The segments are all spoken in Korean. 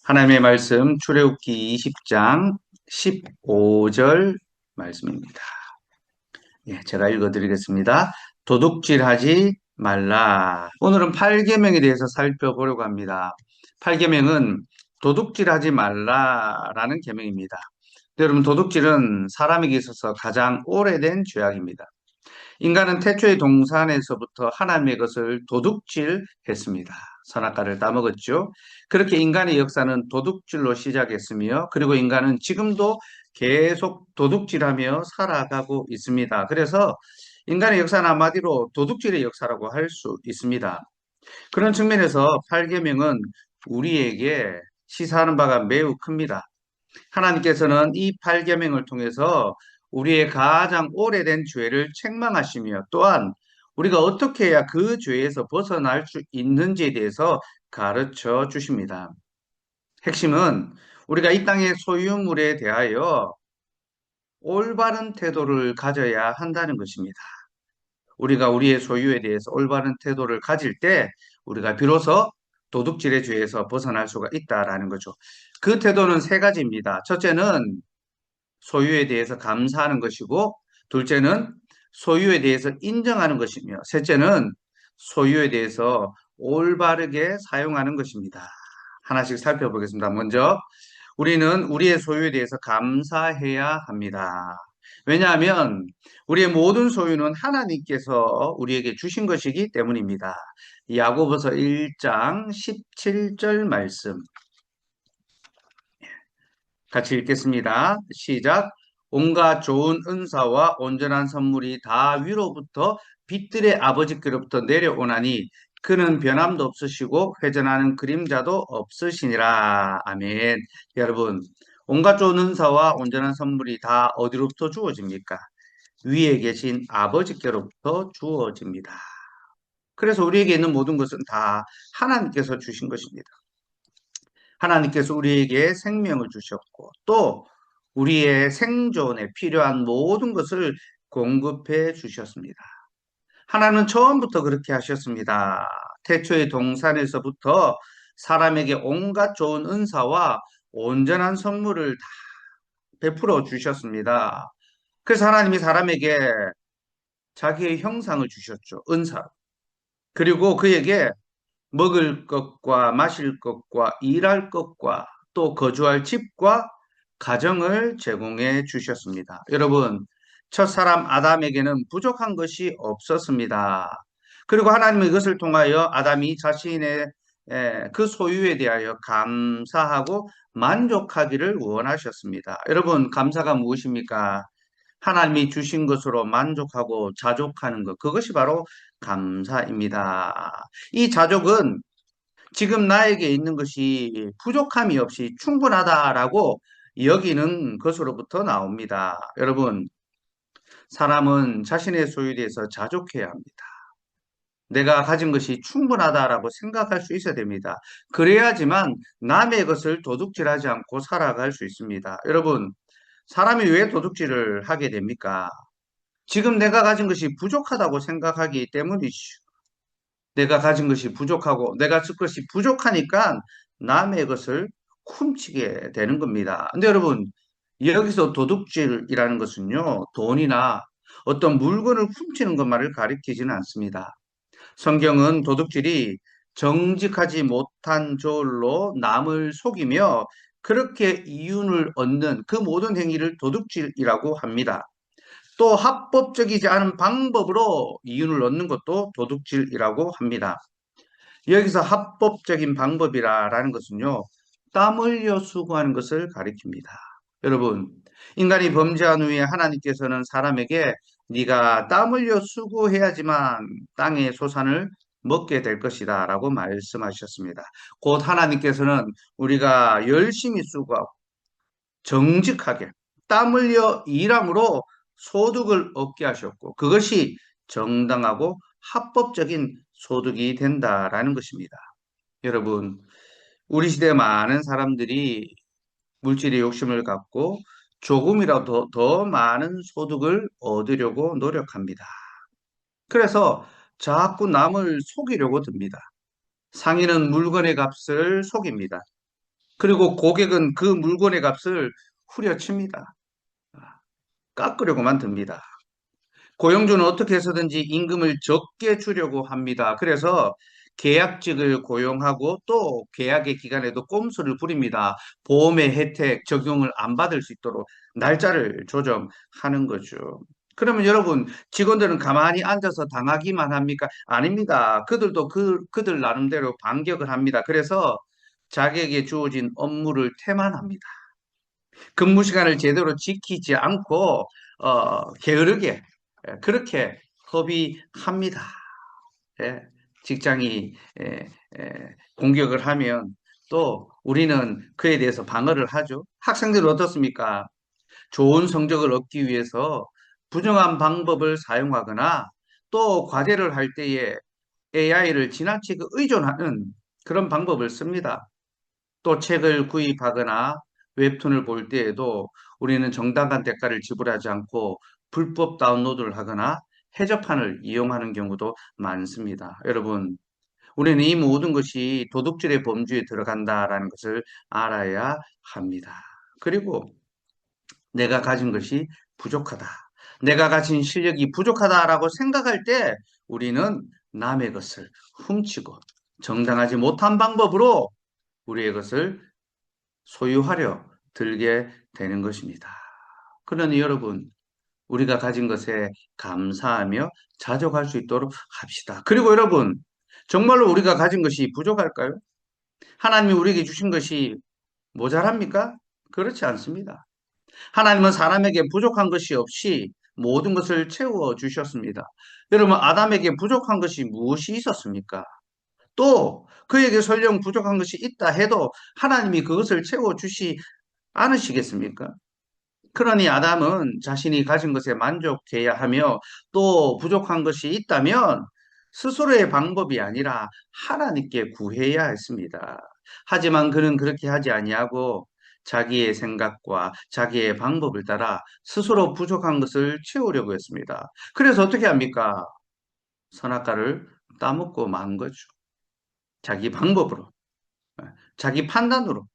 하나님의 말씀 출애굽기 20장 15절 말씀입니다. 예, 제가 읽어드리겠습니다. 도둑질하지 말라. 오늘은 8계명에 대해서 살펴보려고 합니다. 8계명은 도둑질하지 말라라는 계명입니다. 여러분, 도둑질은 사람에게 있어서 가장 오래된 죄악입니다. 인간은 태초의 동산에서부터 하나님의 것을 도둑질했습니다. 선악과를 따먹었죠. 그렇게 인간의 역사는 도둑질로 시작했으며, 그리고 인간은 지금도 계속 도둑질하며 살아가고 있습니다. 그래서 인간의 역사는 한마디로 도둑질의 역사라고 할 수 있습니다. 그런 측면에서 8계명은 우리에게 시사하는 바가 매우 큽니다. 하나님께서는 이 8계명을 통해서 우리의 가장 오래된 죄를 책망하시며, 또한 우리가 어떻게 해야 그 죄에서 벗어날 수 있는지에 대해서 가르쳐 주십니다. 핵심은 우리가 이 땅의 소유물에 대하여 올바른 태도를 가져야 한다는 것입니다. 우리가 우리의 소유에 대해서 올바른 태도를 가질 때 우리가 비로소 도둑질의 죄에서 벗어날 수가 있다라는 거죠. 그 태도는 세 가지입니다. 첫째는 소유에 대해서 감사하는 것이고, 둘째는 소유에 대해서 인정하는 것이며, 셋째는 소유에 대해서 올바르게 사용하는 것입니다. 하나씩 살펴보겠습니다. 먼저 우리는 우리의 소유에 대해서 감사해야 합니다. 왜냐하면 우리의 모든 소유는 하나님께서 우리에게 주신 것이기 때문입니다. 야고보서 1장 17절 말씀 같이 읽겠습니다. 시작. 온갖 좋은 은사와 온전한 선물이 다 위로부터 빛들의 아버지께로부터 내려오나니 그는 변함도 없으시고 회전하는 그림자도 없으시니라. 아멘. 여러분, 온갖 좋은 은사와 온전한 선물이 다 어디로부터 주어집니까? 위에 계신 아버지께로부터 주어집니다. 그래서 우리에게 있는 모든 것은 다 하나님께서 주신 것입니다. 하나님께서 우리에게 생명을 주셨고, 또 우리의 생존에 필요한 모든 것을 공급해 주셨습니다. 하나님은 처음부터 그렇게 하셨습니다. 태초의 동산에서부터 사람에게 온갖 좋은 은사와 온전한 선물을 다 베풀어 주셨습니다. 그래서 하나님이 사람에게 자기의 형상을 주셨죠. 은사. 그리고 그에게 먹을 것과 마실 것과 일할 것과 또 거주할 집과 가정을 제공해 주셨습니다. 여러분, 첫사람 아담에게는 부족한 것이 없었습니다. 그리고 하나님은 이것을 통하여 아담이 자신의 그 소유에 대하여 감사하고 만족하기를 원하셨습니다. 여러분, 감사가 무엇입니까? 하나님이 주신 것으로 만족하고 자족하는 것, 그것이 바로 감사입니다. 이 자족은 지금 나에게 있는 것이 부족함이 없이 충분하다라고 여기는 것으로부터 나옵니다. 여러분, 사람은 자신의 소유에 대해서 자족해야 합니다. 내가 가진 것이 충분하다라고 생각할 수 있어야 됩니다. 그래야지만 남의 것을 도둑질하지 않고 살아갈 수 있습니다. 여러분, 사람이 왜 도둑질을 하게 됩니까? 지금 내가 가진 것이 부족하다고 생각하기 때문이죠. 내가 가진 것이 부족하고 내가 쓸 것이 부족하니까 남의 것을 훔치게 되는 겁니다. 근데 여러분, 여기서 도둑질이라는 것은요, 돈이나 어떤 물건을 훔치는 것만을 가리키지는 않습니다. 성경은 도둑질이 정직하지 못한 저울로 남을 속이며 그렇게 이윤을 얻는 그 모든 행위를 도둑질이라고 합니다. 또 합법적이지 않은 방법으로 이윤을 얻는 것도 도둑질이라고 합니다. 여기서 합법적인 방법이라는 것은요, 땀 흘려 수고하는 것을 가리킵니다. 여러분, 인간이 범죄한 후에 하나님께서는 사람에게 네가 땀 흘려 수고해야지만 땅의 소산을 먹게 될 것이다 라고 말씀하셨습니다. 곧 하나님께서는 우리가 열심히 수고하고 정직하게 땀 흘려 일함으로 소득을 얻게 하셨고, 그것이 정당하고 합법적인 소득이 된다라는 것입니다. 여러분, 우리 시대 많은 사람들이 물질의 욕심을 갖고 조금이라도 더 많은 소득을 얻으려고 노력합니다. 그래서 자꾸 남을 속이려고 듭니다. 상인은 물건의 값을 속입니다. 그리고 고객은 그 물건의 값을 후려칩니다. 깎으려고만 듭니다. 고용주는 어떻게 해서든지 임금을 적게 주려고 합니다. 그래서 계약직을 고용하고 또 계약의 기간에도 꼼수를 부립니다. 보험의 혜택 적용을 안 받을 수 있도록 날짜를 조정하는 거죠. 그러면 여러분, 직원들은 가만히 앉아서 당하기만 합니까? 아닙니다. 그들도 그들 나름대로 반격을 합니다. 그래서 자기에게 주어진 업무를 태만합니다. 근무 시간을 제대로 지키지 않고 게으르게 그렇게 허비합니다. 예, 직장이 공격을 하면 또 우리는 그에 대해서 방어를 하죠. 학생들은 어떻습니까? 좋은 성적을 얻기 위해서 부정한 방법을 사용하거나 또 과제를 할 때에 AI를 지나치게 의존하는 그런 방법을 씁니다. 또 책을 구입하거나 웹툰을 볼 때에도 우리는 정당한 대가를 지불하지 않고 불법 다운로드를 하거나 해저판을 이용하는 경우도 많습니다. 여러분, 우리는 이 모든 것이 도둑질의 범주에 들어간다라는 것을 알아야 합니다. 그리고 내가 가진 것이 부족하다. 내가 가진 실력이 부족하다라고 생각할 때 우리는 남의 것을 훔치고 정당하지 못한 방법으로 우리의 것을 소유하려 들게 되는 것입니다. 그러니 여러분, 우리가 가진 것에 감사하며 자족할 수 있도록 합시다. 그리고 여러분, 정말로 우리가 가진 것이 부족할까요? 하나님이 우리에게 주신 것이 모자랍니까? 그렇지 않습니다. 하나님은 사람에게 부족한 것이 없이 모든 것을 채워 주셨습니다. 여러분, 아담에게 부족한 것이 무엇이 있었습니까? 또 그에게 설령 부족한 것이 있다 해도 하나님이 그것을 채워 주시 않으시겠습니까? 그러니 아담은 자신이 가진 것에 만족해야 하며 또 부족한 것이 있다면 스스로의 방법이 아니라 하나님께 구해야 했습니다. 하지만 그는 그렇게 하지 아니하고 자기의 생각과 자기의 방법을 따라 스스로 부족한 것을 채우려고 했습니다. 그래서 어떻게 합니까? 선악과를 따먹고 만 거죠. 자기 방법으로, 자기 판단으로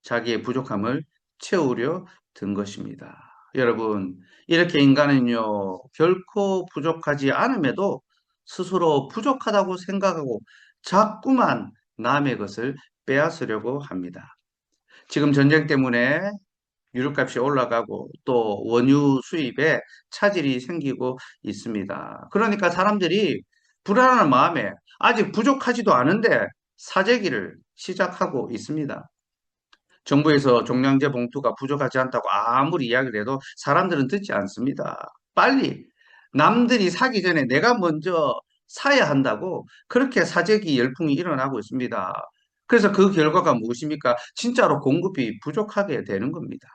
자기의 부족함을 채우려 든 것입니다. 여러분, 이렇게 인간은요, 결코 부족하지 않음에도 스스로 부족하다고 생각하고 자꾸만 남의 것을 빼앗으려고 합니다. 지금 전쟁 때문에 유류값이 올라가고 또 원유 수입에 차질이 생기고 있습니다. 그러니까 사람들이 불안한 마음에 아직 부족하지도 않은데 사재기를 시작하고 있습니다. 정부에서 종량제 봉투가 부족하지 않다고 아무리 이야기를 해도 사람들은 듣지 않습니다. 빨리 남들이 사기 전에 내가 먼저 사야 한다고 그렇게 사재기 열풍이 일어나고 있습니다. 그래서 그 결과가 무엇입니까? 진짜로 공급이 부족하게 되는 겁니다.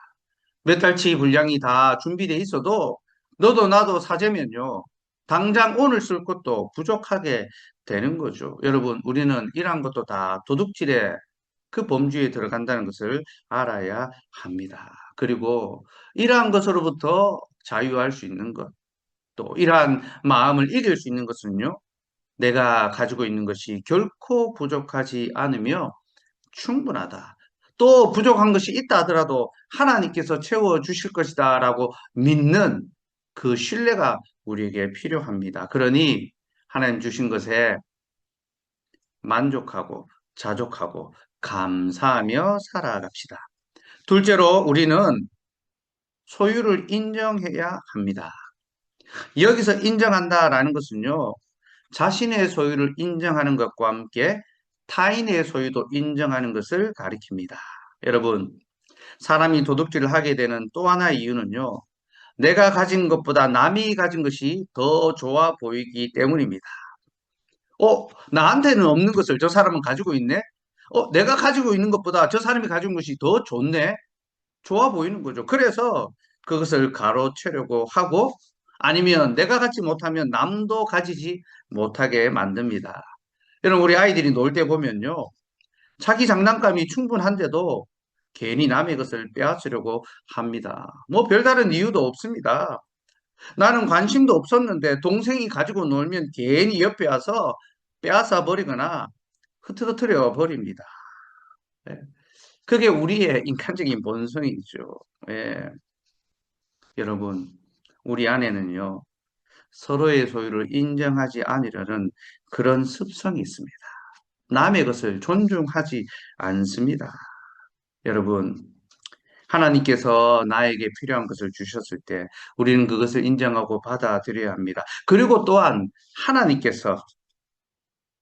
몇 달치 분량이 다 준비돼 있어도 너도 나도 사재면요. 당장 오늘 쓸 것도 부족하게 되는 거죠. 여러분, 우리는 이러한 것도 다 도둑질의 그 범주에 들어간다는 것을 알아야 합니다. 그리고 이러한 것으로부터 자유할 수 있는 것, 또 이러한 마음을 이길 수 있는 것은요, 내가 가지고 있는 것이 결코 부족하지 않으며 충분하다. 또 부족한 것이 있다 하더라도 하나님께서 채워 주실 것이다라고 믿는 그 신뢰가 우리에게 필요합니다. 그러니 하나님 주신 것에 만족하고 자족하고 감사하며 살아갑시다. 둘째로 우리는 소유를 인정해야 합니다. 여기서 인정한다라는 것은요, 자신의 소유를 인정하는 것과 함께 타인의 소유도 인정하는 것을 가리킵니다. 여러분, 사람이 도둑질을 하게 되는 또 하나의 이유는요, 내가 가진 것보다 남이 가진 것이 더 좋아 보이기 때문입니다. 나한테는 없는 것을 저 사람은 가지고 있네? 내가 가지고 있는 것보다 저 사람이 가진 것이 더 좋네? 좋아 보이는 거죠. 그래서 그것을 가로채려고 하고 아니면 내가 갖지 못하면 남도 가지지 못하게 만듭니다. 여러분, 우리 아이들이 놀 때 보면요. 자기 장난감이 충분한데도 괜히 남의 것을 빼앗으려고 합니다. 뭐 별다른 이유도 없습니다. 나는 관심도 없었는데 동생이 가지고 놀면 괜히 옆에 와서 빼앗아 버리거나 흐트러뜨려 버립니다. 네. 그게 우리의 인간적인 본성이죠. 예, 여러분, 우리 안에는요, 서로의 소유를 인정하지 않으려는 그런 습성이 있습니다. 남의 것을 존중하지 않습니다. 여러분, 하나님께서 나에게 필요한 것을 주셨을 때 우리는 그것을 인정하고 받아들여야 합니다. 그리고 또한 하나님께서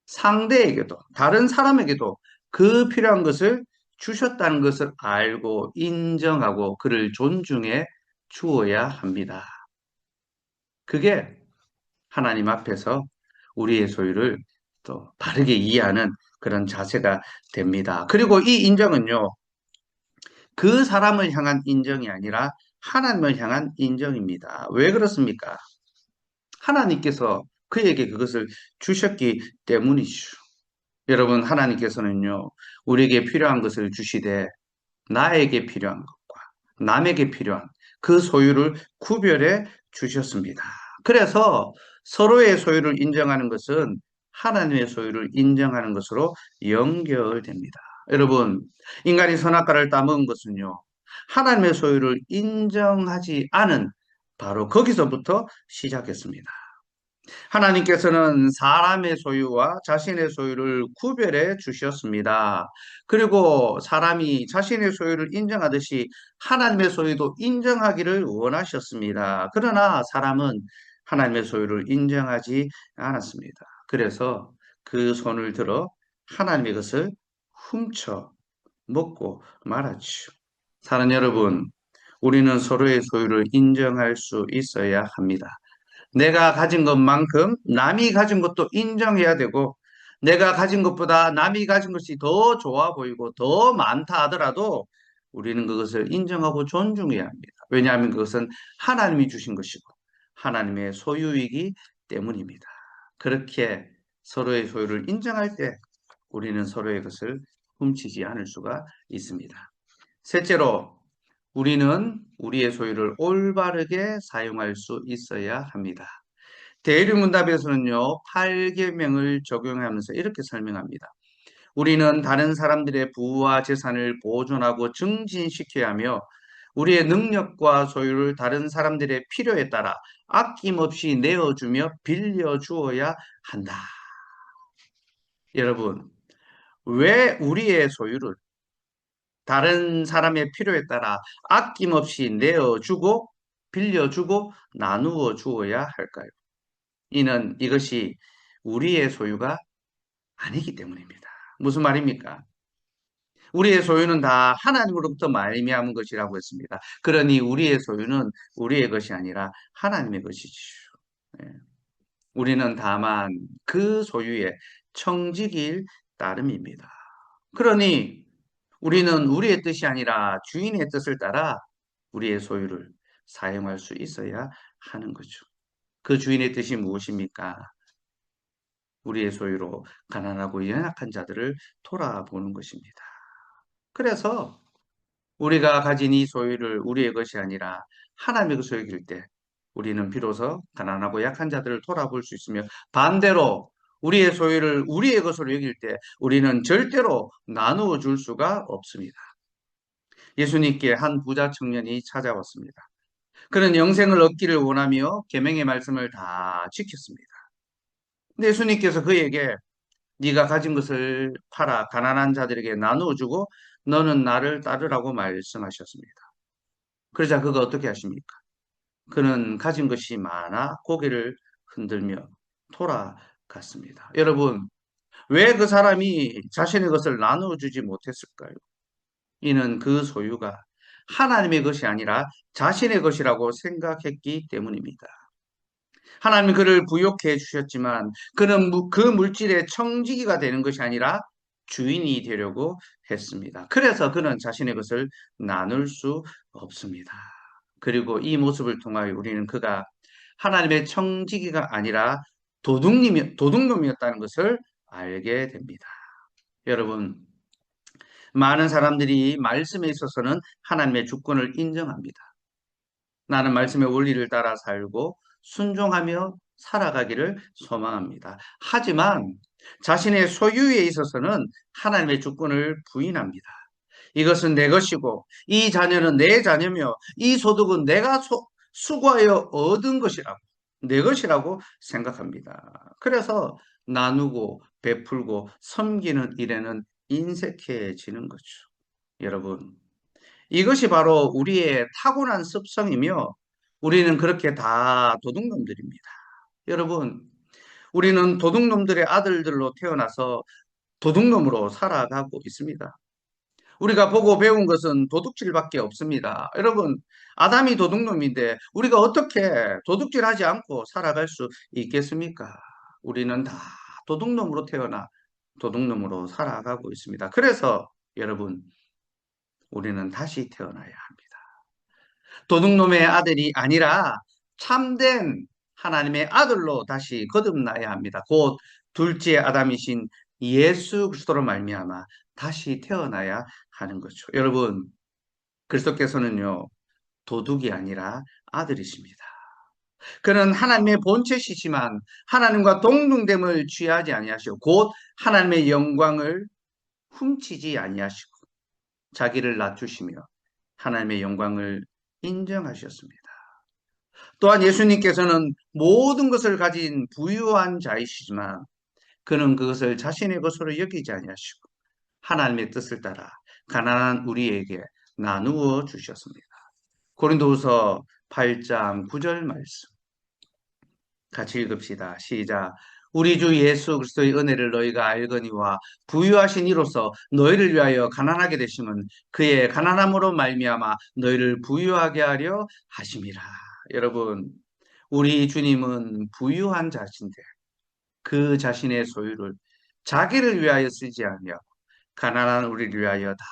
상대에게도, 다른 사람에게도 그 필요한 것을 주셨다는 것을 알고 인정하고 그를 존중해 주어야 합니다. 그게 하나님 앞에서 우리의 소유를 또 바르게 이해하는 그런 자세가 됩니다. 그리고 이 인정은요, 그 사람을 향한 인정이 아니라 하나님을 향한 인정입니다. 왜 그렇습니까? 하나님께서 그에게 그것을 주셨기 때문이죠. 여러분, 하나님께서는요, 우리에게 필요한 것을 주시되 나에게 필요한 것과 남에게 필요한 그 소유를 구별해 주셨습니다. 그래서 서로의 소유를 인정하는 것은 하나님의 소유를 인정하는 것으로 연결됩니다. 여러분, 인간이 선악과를 따먹은 것은요, 하나님의 소유를 인정하지 않은 바로 거기서부터 시작했습니다. 하나님께서는 사람의 소유와 자신의 소유를 구별해 주셨습니다. 그리고 사람이 자신의 소유를 인정하듯이 하나님의 소유도 인정하기를 원하셨습니다. 그러나 사람은 하나님의 소유를 인정하지 않았습니다. 그래서 그 손을 들어 하나님의 것을 훔쳐 먹고 말았죠. 사는 여러분, 우리는 서로의 소유를 인정할 수 있어야 합니다. 내가 가진 것만큼 남이 가진 것도 인정해야 되고, 내가 가진 것보다 남이 가진 것이 더 좋아 보이고 더 많다 하더라도 우리는 그것을 인정하고 존중해야 합니다. 왜냐하면 그것은 하나님이 주신 것이고 하나님의 소유이기 때문입니다. 그렇게 서로의 소유를 인정할 때 우리는 서로의 것을 훔치지 않을 수가 있습니다. 셋째로, 우리는 우리의 소유를 올바르게 사용할 수 있어야 합니다. 대리문답에서는요, 8계명을 적용하면서 이렇게 설명합니다. 우리는 다른 사람들의 부와 재산을 보존하고 증진시켜야 하며 우리의 능력과 소유를 다른 사람들의 필요에 따라 아낌없이 내어주며 빌려주어야 한다. 여러분, 왜 우리의 소유를 다른 사람의 필요에 따라 아낌없이 내어주고 빌려주고 나누어 주어야 할까요? 이것이 우리의 소유가 아니기 때문입니다. 무슨 말입니까? 우리의 소유는 다 하나님으로부터 말미암은 것이라고 했습니다. 그러니 우리의 소유는 우리의 것이 아니라 하나님의 것이지요. 예. 우리는 다만 그 소유의 청지기일 따름입니다. 그러니 우리는 우리의 뜻이 아니라 주인의 뜻을 따라 우리의 소유를 사용할 수 있어야 하는 거죠. 그 주인의 뜻이 무엇입니까? 우리의 소유로 가난하고 연약한 자들을 돌아보는 것입니다. 그래서 우리가 가진 이 소유를 우리의 것이 아니라 하나님의 그 소유일 때 우리는 비로소 가난하고 약한 자들을 돌아볼 수 있으며, 반대로 우리의 소유를 우리의 것으로 여길 때 우리는 절대로 나누어 줄 수가 없습니다. 예수님께 한 부자 청년이 찾아왔습니다. 그는 영생을 얻기를 원하며 계명의 말씀을 다 지켰습니다. 근데 예수님께서 그에게 네가 가진 것을 팔아 가난한 자들에게 나누어 주고 너는 나를 따르라고 말씀하셨습니다. 그러자 그가 어떻게 하십니까? 그는 가진 것이 많아 고개를 흔들며 돌아갔습니다. 여러분, 왜 그 사람이 자신의 것을 나누어 주지 못했을까요? 이는 그 소유가 하나님의 것이 아니라 자신의 것이라고 생각했기 때문입니다. 하나님이 그를 부욕해 주셨지만 그는 그 물질의 청지기가 되는 것이 아니라 주인이 되려고 했습니다. 그래서 그는 자신의 것을 나눌 수 없습니다. 그리고 이 모습을 통하여 우리는 그가 하나님의 청지기가 아니라 도둑놈이었다는 것을 알게 됩니다. 여러분, 많은 사람들이 말씀에 있어서는 하나님의 주권을 인정합니다. 나는 말씀의 원리를 따라 살고 순종하며 살아가기를 소망합니다. 하지만 자신의 소유에 있어서는 하나님의 주권을 부인합니다. 이것은 내 것이고 이 자녀는 내 자녀며 이 소득은 내가 수고하여 얻은 것이라고 내 것이라고 생각합니다. 그래서 나누고 베풀고 섬기는 일에는 인색해지는 거죠. 여러분, 이것이 바로 우리의 타고난 습성이며 우리는 그렇게 다 도둑놈들입니다. 여러분, 우리는 도둑놈들의 아들들로 태어나서 도둑놈으로 살아가고 있습니다. 우리가 보고 배운 것은 도둑질밖에 없습니다. 여러분, 아담이 도둑놈인데 우리가 어떻게 도둑질하지 않고 살아갈 수 있겠습니까? 우리는 다 도둑놈으로 태어나 도둑놈으로 살아가고 있습니다. 그래서 여러분, 우리는 다시 태어나야 합니다. 도둑놈의 아들이 아니라 참된 하나님의 아들로 다시 거듭나야 합니다. 곧 둘째 아담이신 예수 그리스도로 말미암아 다시 태어나야 하는 거죠. 여러분, 그리스도께서는요, 도둑이 아니라 아들이십니다. 그는 하나님의 본체시지만 하나님과 동등됨을 취하지 아니하시고 곧 하나님의 영광을 훔치지 아니하시고 자기를 낮추시며 하나님의 영광을 인정하셨습니다. 또한 예수님께서는 모든 것을 가진 부유한 자이시지만 그는 그것을 자신의 것으로 여기지 아니하시고 하나님의 뜻을 따라 가난한 우리에게 나누어 주셨습니다. 고린도후서 8장 9절 말씀 같이 읽읍시다. 시작. 우리 주 예수 그리스도의 은혜를 너희가 알거니와 부유하신 이로써 너희를 위하여 가난하게 되심은 그의 가난함으로 말미암아 너희를 부유하게 하려 하심이라. 여러분, 우리 주님은 부유한 자신데 그 자신의 소유를 자기를 위하여 쓰지 아니하고 가난한 우리를 위하여 다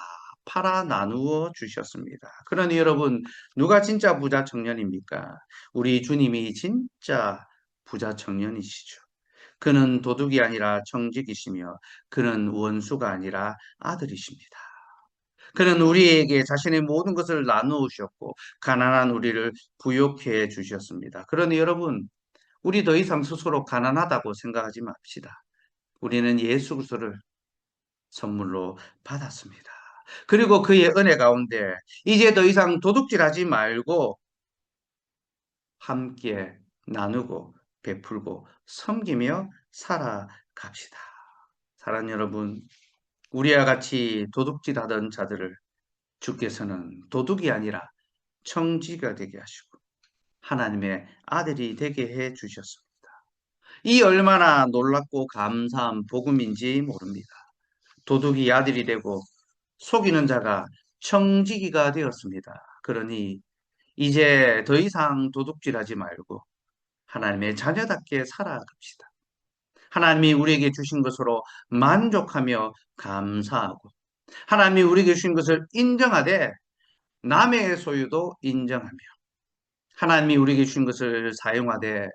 팔아 나누어 주셨습니다. 그러니 여러분, 누가 진짜 부자 청년입니까? 우리 주님이 진짜 부자 청년이시죠. 그는 도둑이 아니라 청직이시며 그는 원수가 아니라 아들이십니다. 그는 우리에게 자신의 모든 것을 나누셨고 가난한 우리를 부욕해 주셨습니다. 그러니 여러분, 우리 더 이상 스스로 가난하다고 생각하지 맙시다. 우리는 예수 그리스도를 선물로 받았습니다. 그리고 그의 은혜 가운데 이제 더 이상 도둑질하지 말고 함께 나누고 베풀고 섬기며 살아갑시다. 사랑하는 여러분, 우리와 같이 도둑질하던 자들을 주께서는 도둑이 아니라 청지가 되게 하시고 하나님의 아들이 되게 해 주셨습니다. 이 얼마나 놀랍고 감사한 복음인지 모릅니다. 도둑이 아들이 되고 속이는 자가 청지기가 되었습니다. 그러니 이제 더 이상 도둑질하지 말고 하나님의 자녀답게 살아갑시다. 하나님이 우리에게 주신 것으로 만족하며 감사하고 하나님이 우리에게 주신 것을 인정하되 남의 소유도 인정하며 하나님이 우리에게 주신 것을 사용하되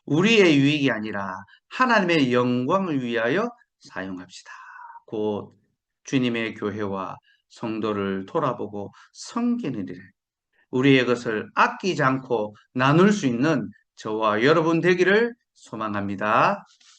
우리의 유익이 아니라 하나님의 영광을 위하여 사용합시다. 곧 주님의 교회와 성도를 돌아보고 섬기는 일에 우리의 것을 아끼지 않고 나눌 수 있는 저와 여러분 되기를 소망합니다.